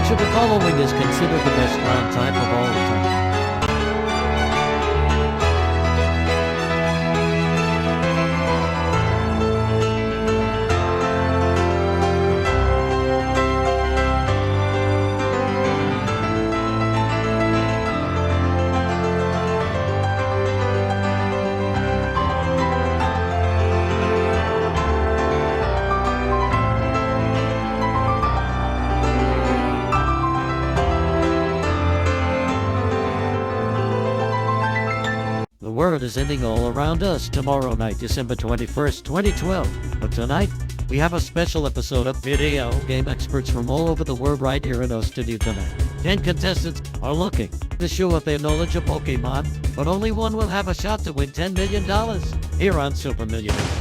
Which of the following is considered the best ground type of all time? The world is ending all around us tomorrow night, December 21st, 2012. But tonight, we have a special episode of video game experts from all over the world right here in our studio tonight. 10 contestants are looking to show off their knowledge of Pokemon, but only one will have a shot to win $10 million here on Super Millionaire.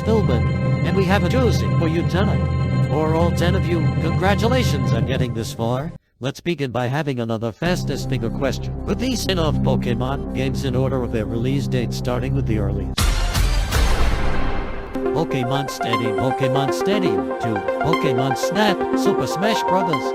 And we have a juicy for you tonight. For all 10 of you, congratulations on getting this far. Let's begin by having another fastest finger question. With these spin-off Pokemon games in order of their release date, starting with the earliest. Pokemon Stadium, Pokemon Stadium 2, Pokemon Snap, Super Smash Brothers.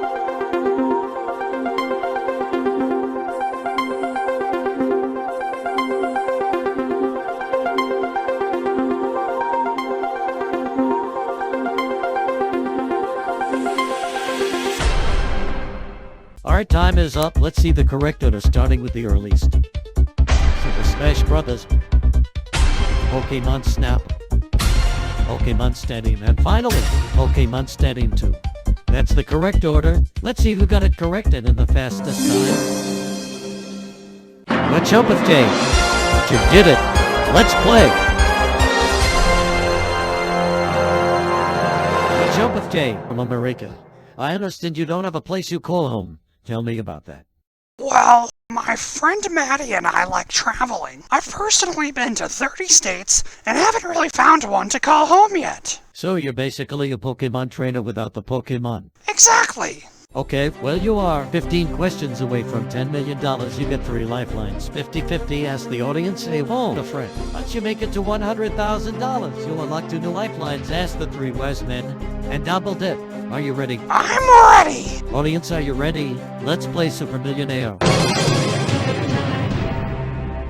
Alright, time is up. Let's see the correct order, starting with the earliest. Super Smash Brothers, Pokemon Snap, Pokemon Stadium, and finally, Pokemon Stadium 2. That's the correct order. Let's see who got it corrected in the fastest time. GarchompFJ, you did it. Let's play. GarchompFJ from America. I understand you don't have a place you call home. Tell me about that. Well, my friend Maddie and I like traveling. I've personally been to 30 states and haven't really found one to call home yet. So you're basically a Pokemon trainer without the Pokemon. Exactly. Okay, well you are 15 questions away from $10 million. You get 3 lifelines. 50-50, ask the audience, say, whoa, a friend. Once you make it to $100,000, you'll unlock 2 new lifelines. Ask the 3 wise men and double dip. Are you ready? I'm ready. Audience, are you ready? Let's play Super Millionaire.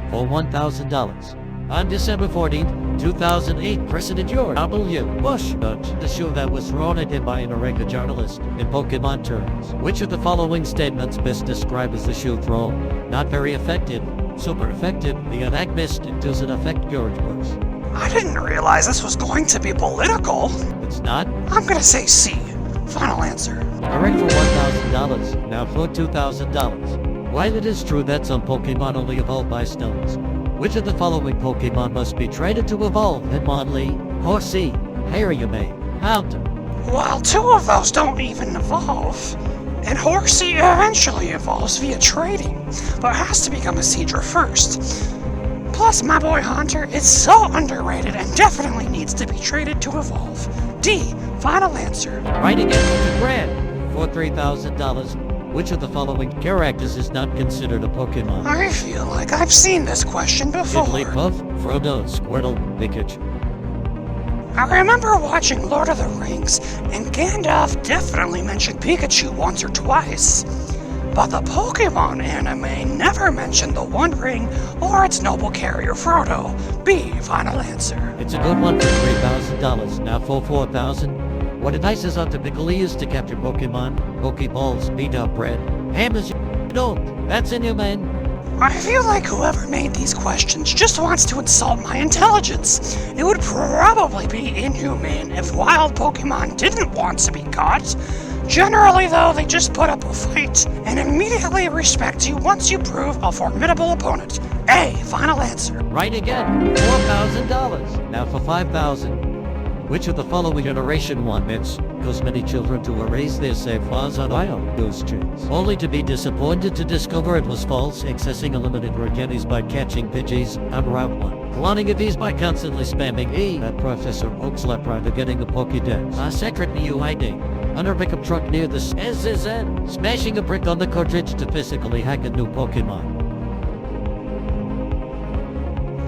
For $1,000. On December 14th, 2008, President George W. Bush judged the shoe that was thrown at him by an American journalist in Pokemon terms. Which of the following statements best describes the shoe throw? Not very effective, super effective, the attack missed, it doesn't affect George Bush. I didn't realize this was going to be political. It's not? I'm gonna say C. Final answer. Correct for $1,000. Now for $2,000. While it is true that some Pokemon only evolve by stones, which of the following Pokemon must be traded to evolve? Hitmonlee, Horsea, Hariyame, Houndour. Well, 2 of those don't even evolve. And Horsea eventually evolves via trading, but has to become a Seadra first. Plus, my boy Haunter is so underrated and definitely needs to be traded to evolve. D. Final answer. Right again to Brad for $3,000. Which of the following characters is not considered a Pokemon? I feel like I've seen this question before. Jigglypuff, Frodo, Squirtle, Pikachu. I remember watching Lord of the Rings, and Gandalf definitely mentioned Pikachu once or twice. But the Pokemon anime never mentioned the One Ring or its noble carrier Frodo. B. Final answer. It's a good one for $3,000. Now for $4,000. What advices are typically used to capture Pokemon? Pokeballs, beat up bread. Hammers, don't. That's inhumane. I feel like whoever made these questions just wants to insult my intelligence. It would probably be inhumane if wild Pokemon didn't want to be caught. Generally, though, they just put up a fight and immediately respect you once you prove a formidable opponent. A. Final answer. Right again. $4,000. Now for $5,000. Which of the following generation wants caused many children to erase their save files on those chains, only to be disappointed to discover it was false, accessing unlimited candies by catching Pidgeys on Route 1, cloning of these by constantly spamming that Professor Oak's leper to getting a Pokédex, secret UID, under a pickup truck near the SZN, smashing a brick on the cartridge to physically hack a new Pokemon.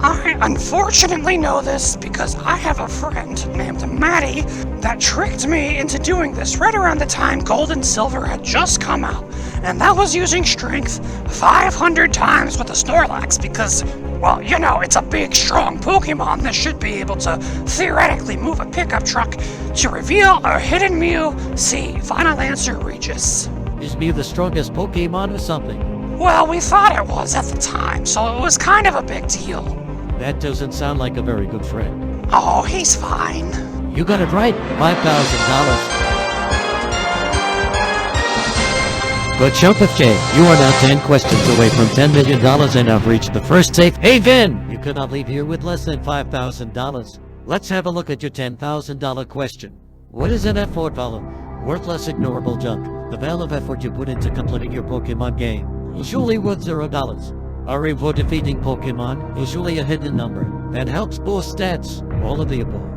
I unfortunately know this because I have a friend named Maddie that tricked me into doing this right around the time Gold and Silver had just come out. And that was using strength 500 times with a Snorlax because, well, you know, it's a big, strong Pokemon that should be able to theoretically move a pickup truck to reveal a hidden Mew. C. Final answer, Regis. Is Mew the strongest Pokemon or something? Well, we thought it was at the time, so it was kind of a big deal. That doesn't sound like a very good friend. Oh, he's fine. You got it right. $5,000. GarchompFJ, you are now 10 questions away from $10 million and have reached the first safe haven. You could not leave here with less than $5,000. Let's have a look at your $10,000 question. What is an effort value? Worthless, ignorable junk. The value of effort you put into completing your Pokemon game. Usually worth $0. A reward for defeating Pokemon, usually a hidden number, that helps boost stats, all of the above.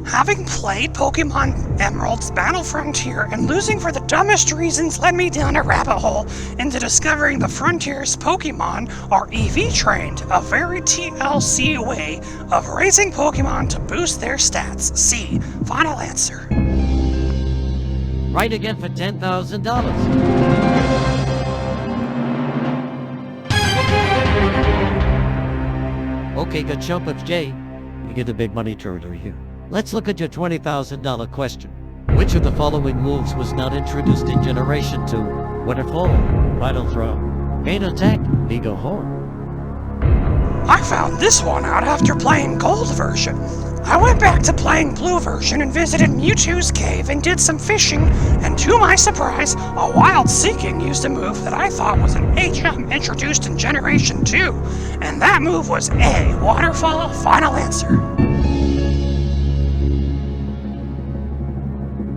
Having played Pokemon Emerald's Battle Frontier and losing for the dumbest reasons led me down a rabbit hole into discovering the Frontier's Pokemon are EV trained, a very TLC way of raising Pokemon to boost their stats. C. Final answer. Right again for $10,000. Okay, GarchompFJ, you get a big money territory here. Let's look at your $20,000 question. Which of the following moves was not introduced in Generation 2? Waterfall, Vital Throw, Main Attack, Mega Horn. I found this one out after playing Gold version. I went back to playing Blue version and visited Mewtwo's cave and did some fishing, and to my surprise, a Wild Seeking used a move that I thought was an HM introduced in Generation 2, and that move was A. Waterfall. Final answer.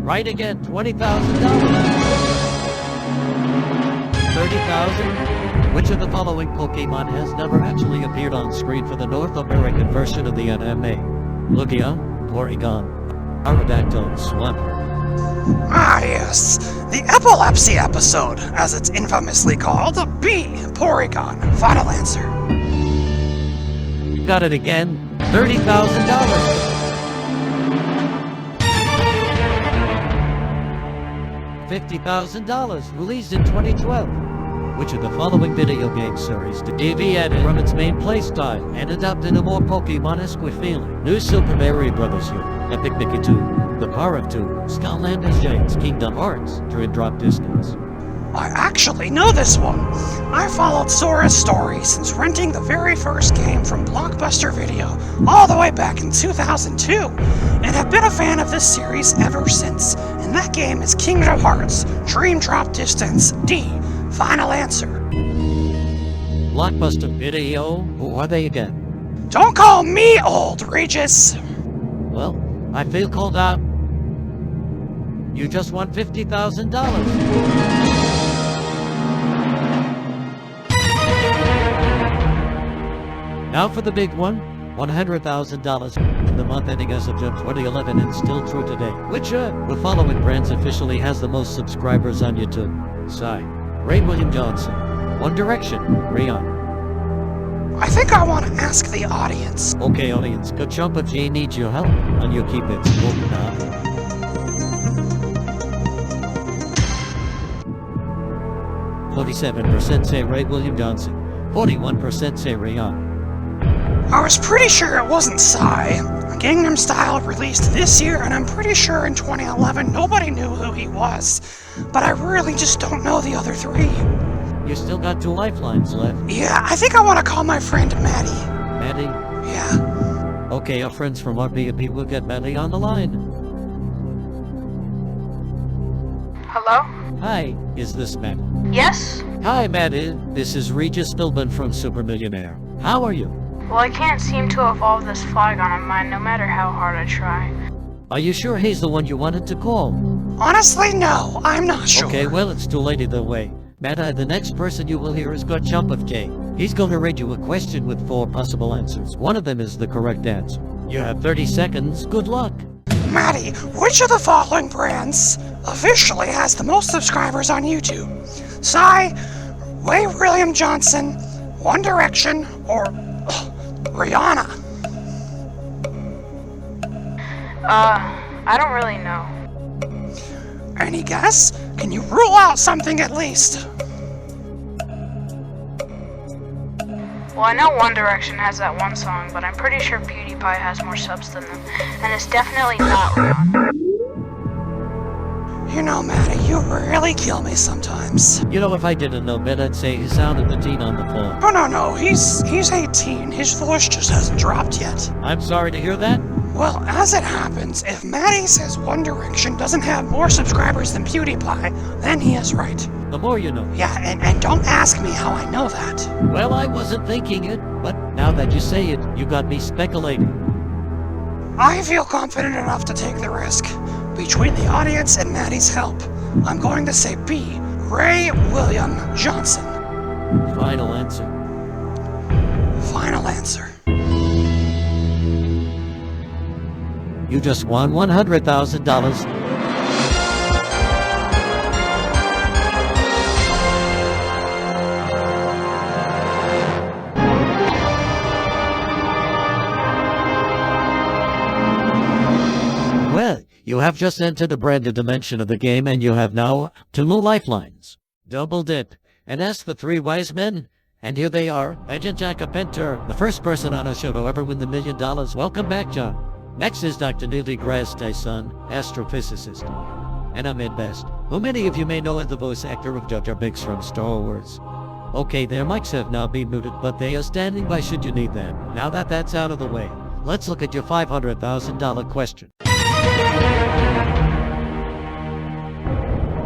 Right again, $20,000. $30,000. Which of the following Pokemon has never actually appeared on screen for the North American version of the anime? Lugia, Porygon, Aerodactyl, Swampert. Ah yes, the epilepsy episode, as it's infamously called. B. Porygon. Final answer. You got it again, $30,000. $50,000, released in 2012. Which of the following video game series did deviate from its main playstyle and adopted a more Pokemon-esque feeling? New Super Mario Bros. U, Epic Mickey 2, The Power of 2, Skylanders James, Kingdom Hearts, Dream Drop Distance. I actually know this one. I followed Sora's story since renting the very first game from Blockbuster Video all the way back in 2002, and have been a fan of this series ever since. And that game is Kingdom Hearts, Dream Drop Distance. D. Final answer. Blockbuster Video? Who are they again? Don't call me old, Regis. Well, I feel called out. You just won $50,000. Now for the big one, $100,000 in the month ending as of June 2011 and still true today. Which the following brands officially has the most subscribers on YouTube? Psy, Ray William Johnson, One Direction, Rihanna. I think I want to ask the audience. Okay, audience, GarchompFJ needs your help on your keep it spoken now. 47% say Ray William Johnson, 41% say Rihanna. I was pretty sure it wasn't Psy. Gangnam Style released this year, and I'm pretty sure in 2011 nobody knew who he was. But I really just don't know the other three. You still got 2 lifelines left. Yeah, I think I want to call my friend Maddie. Maddie? Yeah. Okay, our friends from RPP will get Maddie on the line. Hello? Hi, is this Matt? Yes? Hi, Matt. This is Regis Philbin from Super Millionaire. How are you? Well, I can't seem to evolve this flygon of mine no matter how hard I try. Are you sure he's the one you wanted to call? Honestly, no, I'm not sure. Okay, well, it's too late either way. Matt, the next person you will hear is GarchompFJ. He's going to read you a question with 4 possible answers. One of them is the correct answer. You have 30 seconds. Good luck. Maddie, which of the following brands officially has the most subscribers on YouTube? Psy, Ray William Johnson, One Direction, or Rihanna? I don't really know. Any guess? Can you rule out something at least? Well, I know One Direction has that one song, but I'm pretty sure PewDiePie has more subs than them, and it's definitely not Rihanna. You know, Maddie, you really kill me sometimes. You know, if I didn't know Matt, I'd say he sounded the teen on the phone. Oh, no, he's 18. His voice just hasn't dropped yet. I'm sorry to hear that. Well, as it happens, if Maddie says One Direction doesn't have more subscribers than PewDiePie, then he is right. The more you know. Yeah, and don't ask me how I know that. Well, I wasn't thinking it, but now that you say it, you got me speculating. I feel confident enough to take the risk. Between the audience and Maddie's help, I'm going to say B, Ray William Johnson. Final answer. Final answer. You just won $100,000. Well, you have just entered a brand new dimension of the game, and you have now 2 new lifelines. Double dip, and ask the 3 wise men. And here they are, Agent Jack Apenter, the first person on our show to ever win the $1 million. Welcome back, John. Next is Dr. Neil deGrasse Tyson, astrophysicist. And Ahmed Best, who many of you may know as the voice actor of Jar Jar Binks from Star Wars. Okay, their mics have now been muted, but they are standing by should you need them. Now that that's out of the way, let's look at your $500,000 question.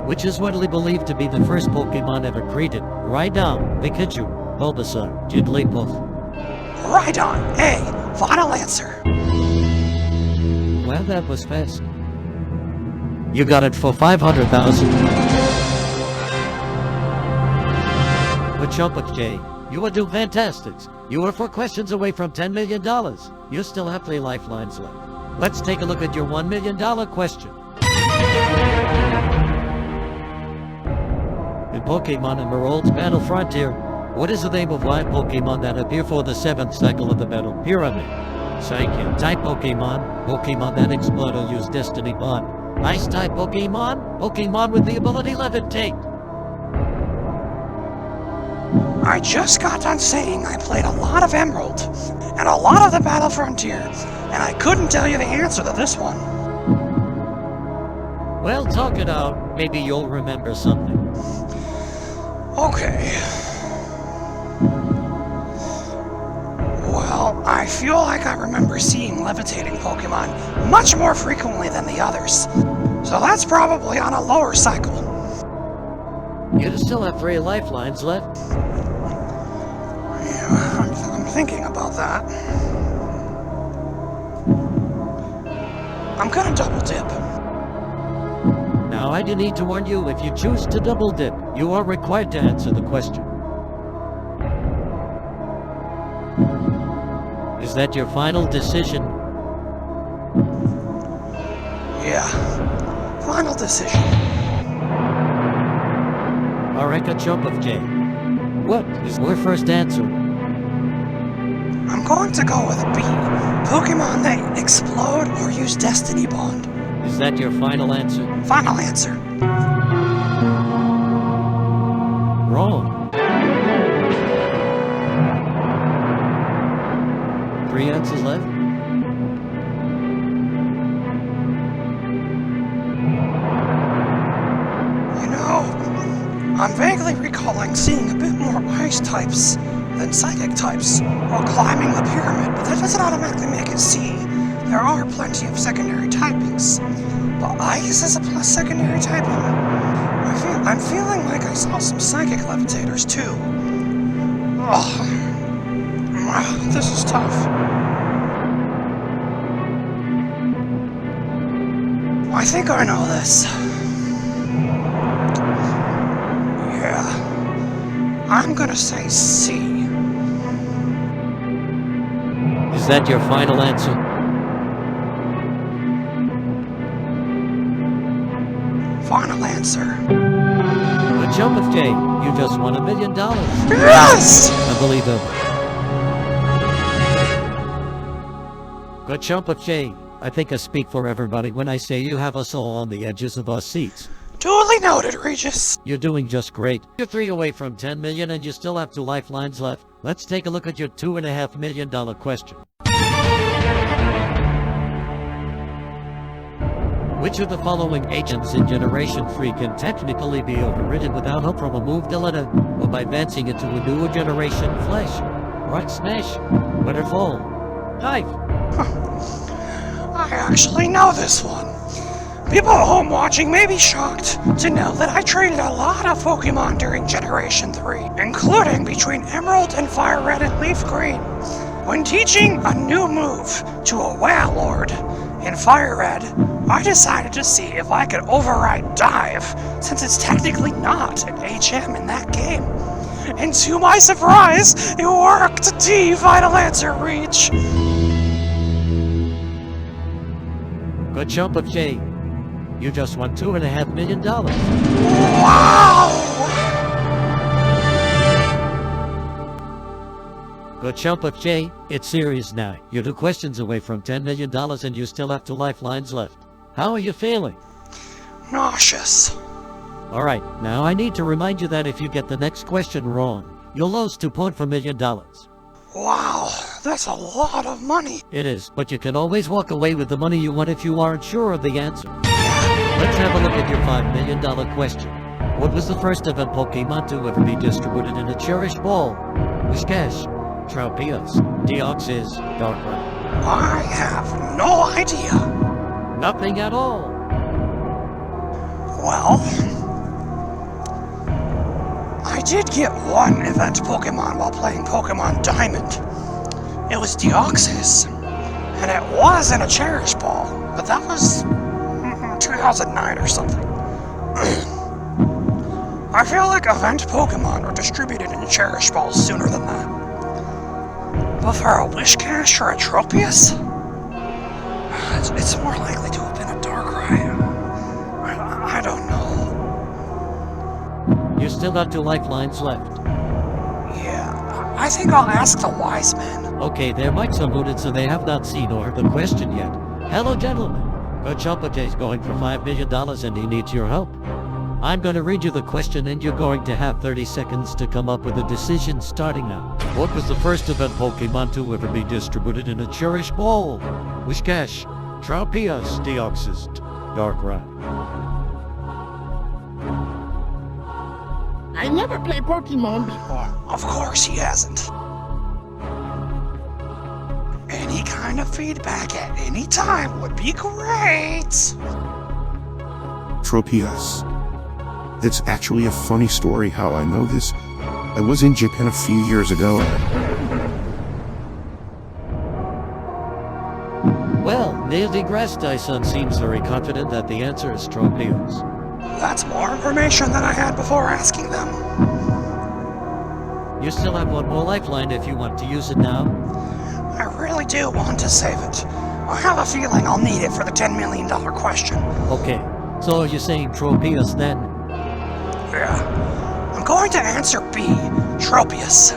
Which is widely believed to be the first Pokemon ever created? Rhydon, Pikachu, Bulbasaur, Jigglypuff. Rhydon, A, final answer. Well, that was fast. You got it for $500,000. GarchompFJ, you are doing fantastic. You are 4 questions away from $10 million. You still have 3 lifelines left. Let's take a look at your $1 million question. In Pokemon Emerald's Battle Frontier, what is the name of live Pokemon that appear for the 7th cycle of the Battle Pyramid? Psychic type Pokemon, Pokemon that explode or use Destiny Bond. Ice type Pokemon, Pokemon with the ability Levitate. I just got done saying I played a lot of Emerald and a lot of the Battle Frontier, and I couldn't tell you the answer to this one. Well, talk it out. Maybe you'll remember something. Okay. Well, I feel like I remember seeing levitating Pokemon much more frequently than the others, so that's probably on a lower cycle. You still have 3 lifelines left. Yeah, I'm thinking about that. I'm gonna double dip. Now, I do need to warn you, if you choose to double dip, you are required to answer the question. Is that your final decision? Yeah. Final decision. Alright, GarchompFJ. What is your first answer? I'm going to go with B. Pokemon that explode or use Destiny Bond. Is that your final answer? Final answer. Wrong. 3 answers left. You know, I'm vaguely recalling seeing a bit more ice types than psychic types while climbing the pyramid, but that doesn't automatically make it C. There are plenty of secondary typings, but ice is a plus secondary typing. I'm feeling like I saw some psychic levitators too. Oh, this is tough. I think I know this. Yeah. I'm gonna say C. Is that your final answer? Final answer. GarchompFJ, you just won $1 million. Yes! Unbelievable. GarchompFJ, I think I speak for everybody when I say you have us all on the edges of our seats. Duly noted, Regis. You're doing just great. You're 3 away from 10 million and you still have 2 lifelines left. Let's take a look at your $2.5 million question. Which of the following agents in Generation 3 can technically be overridden without help from a move deleta or by advancing into a newer generation? Flash, Rock Smash, Waterfall, Dive. I actually know this one. People at home watching may be shocked to know that I traded a lot of Pokemon during Generation 3, including between Emerald and Fire Red and Leaf Green. When teaching a new move to a Wailord in Fire Red, I decided to see if I could override Dive, since it's technically not an HM in that game. And to my surprise, it worked! D, final answer, Reach! GarchompFJ, you just won $2.5 million. Wow! GarchompFJ, it's serious now. You're 2 questions away from $10 million and you still have 2 lifelines left. How are you feeling? Nauseous. Alright, now I need to remind you that if you get the next question wrong, you'll lose $2.4 million. Wow, that's a lot of money. It is, but you can always walk away with the money you want if you aren't sure of the answer. Let's have a look at your $5 million question. What was the first event Pokemon to ever be distributed in a cherished ball? Whiscash, Tropius, Deoxys, Darkrai. I have no idea. Nothing at all. Well, I did get one event Pokemon while playing Pokemon Diamond. It was Deoxys, and it was in a Cherish Ball, but that was 2009 or something. I feel like event Pokemon are distributed in Cherish Balls sooner than that. But for a Whiscash or a Tropius, it's more likely to have been a Darkrai. I don't know. You still have 2 lifelines left. Yeah, I think I'll ask the wise men. Okay, their mics are muted so they have not seen or heard the question yet. Hello, gentlemen. GarchompFJ is going for $5 million and he needs your help. I'm going to read you the question and you're going to have 30 seconds to come up with a decision starting now. What was the first event Pokemon to ever be distributed in a cherished ball? Whiscash, Tropius, Deoxys, Darkrai. I never played Pokemon before. Of course he hasn't. Any kind of feedback at any time would be great. Tropius. It's actually a funny story how I know this. I was in Japan a few years ago. Well, Neil deGrasse Tyson seems very confident that the answer is Tropius. That's more information than I had before asking them. You still have 1 more lifeline if you want to use it now. I really do want to save it. I have a feeling I'll need it for the $10 million question. Okay, so you're saying Tropius then? Yeah. I'm going to answer B, Tropius.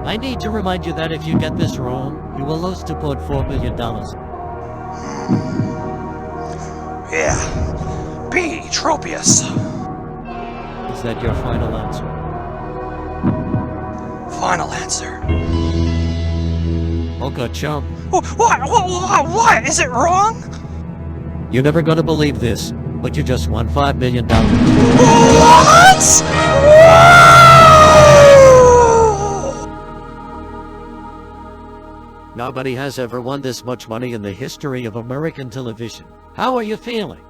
I need to remind you that if you get this wrong, you will lose $2.4 million. Yeah. B, Tropius. Is that your final answer? Final answer. Oh, Garchomp. What? Is it wrong? You're never gonna believe this, but you just won $5 million. What? Nobody has ever won this much money in the history of American television. How are you feeling?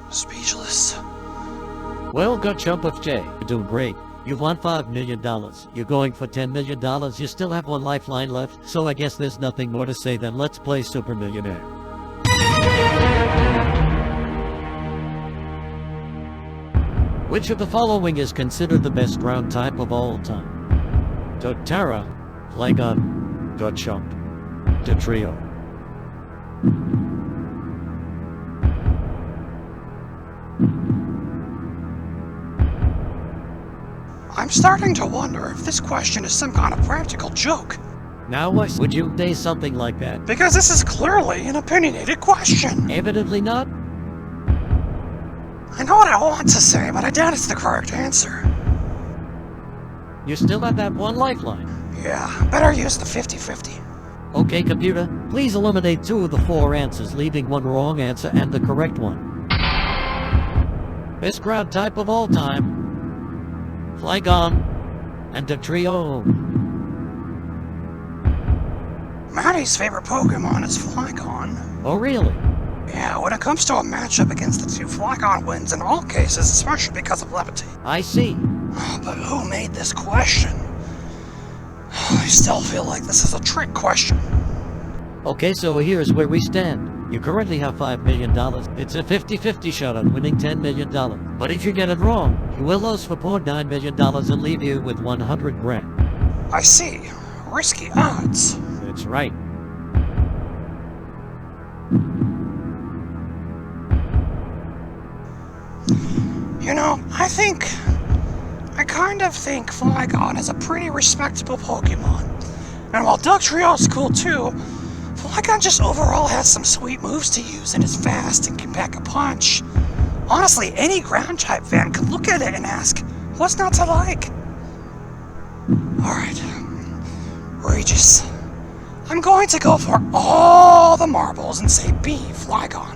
Speechless. Well, GarchompFJ, you're doing great. You've won $5 million. You're going for $10 million. You still have one lifeline left, so I guess there's nothing more to say than let's play Super Millionaire. Which of the following is considered the best ground type of all time? Totara, Flygon, Garchomp, Trio. I'm starting to wonder if this question is some kind of practical joke. Now why would you say something like that? Because this is clearly an opinionated question. Evidently not. I know what I want to say, but I doubt it's the correct answer. You still have that one lifeline. Yeah, better use the 50-50. Okay, computer, please eliminate 2 of the 4 answers, leaving 1 wrong answer and the correct one. Best ground type of all time. Flygon and Trio. Maddie's favorite Pokemon is Flygon. Oh, really? Yeah, when it comes to a matchup against the 2, Flygon wins in all cases, especially because of levity. I see. But who made this question? I still feel like this is a trick question. Okay, so here's where we stand. You currently have $5 million. It's a 50-50 shot at winning $10 million. But if you get it wrong, you will lose $4.9 million and leave you with 100 grand. I see. Risky odds. That's right. You know, I kind of think Flygon is a pretty respectable Pokemon. And while Trio's cool too, Flygon just overall has some sweet moves to use and is fast and can pack a punch. Honestly, any ground type fan could look at it and ask, what's not to like? Alright, Regis, I'm going to go for all the marbles and say B, Flygon.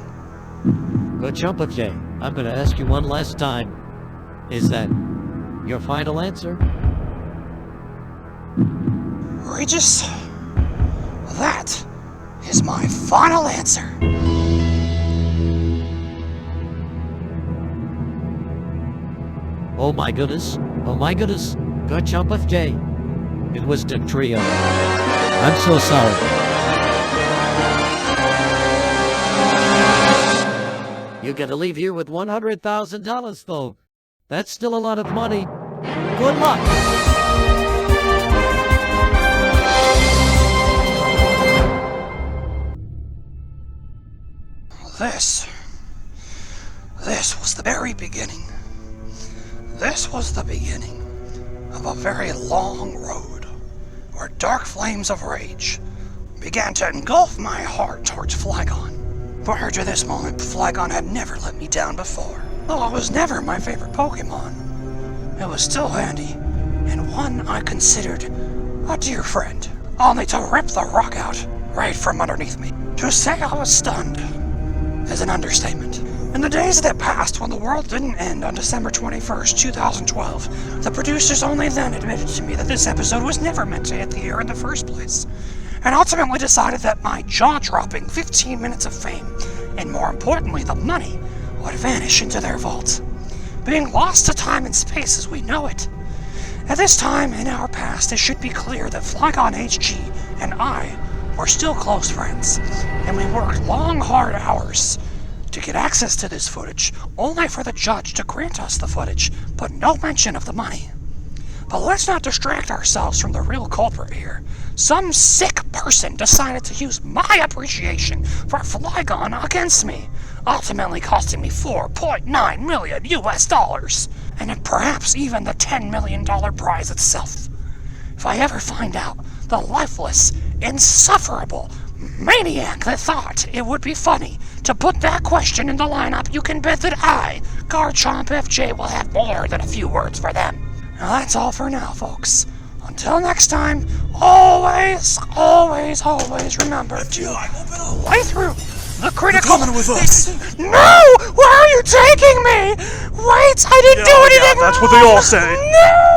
GarchompFJ, I'm gonna ask you one last time. Is that your final answer? Regis, that is my final answer. Oh my goodness. Oh my goodness. GarchompFJ. It was Trio. I'm so sorry. You gotta leave here with $100,000 though. That's still a lot of money. Good luck. This was the very beginning. This was the beginning of a very long road where dark flames of rage began to engulf my heart towards Flygon. Prior to this moment, Flygon had never let me down before. Though it was never my favorite Pokemon, it was still handy, and one I considered a dear friend, only to rip the rug out right from underneath me. To say I was stunned is an understatement. In the days that passed when the world didn't end on December 21st, 2012, the producers only then admitted to me that this episode was never meant to hit the air in the first place, and ultimately decided that my jaw-dropping 15 minutes of fame, and more importantly the money, would vanish into their vaults, being lost to time and space as we know it. At this time in our past, it should be clear that Flygon HG and I were still close friends, and we worked long, hard hours to get access to this footage, only for the judge to grant us the footage, but no mention of the money. But let's not distract ourselves from the real culprit here. Some sick person decided to use my appreciation for Flygon against me, ultimately costing me $4.9 million US, and perhaps even the $10 million prize itself. If I ever find out the lifeless, insufferable maniac that thought it would be funny to put that question in the lineup, you can bet that I, GarchompFJ, will have more than a few words for them. Now that's all for now, folks. Until next time, always, always, always remember to play through the critical... You're coming with us. No! Where are you taking me? Wait, I didn't do anything that's wrong! what they all say. No!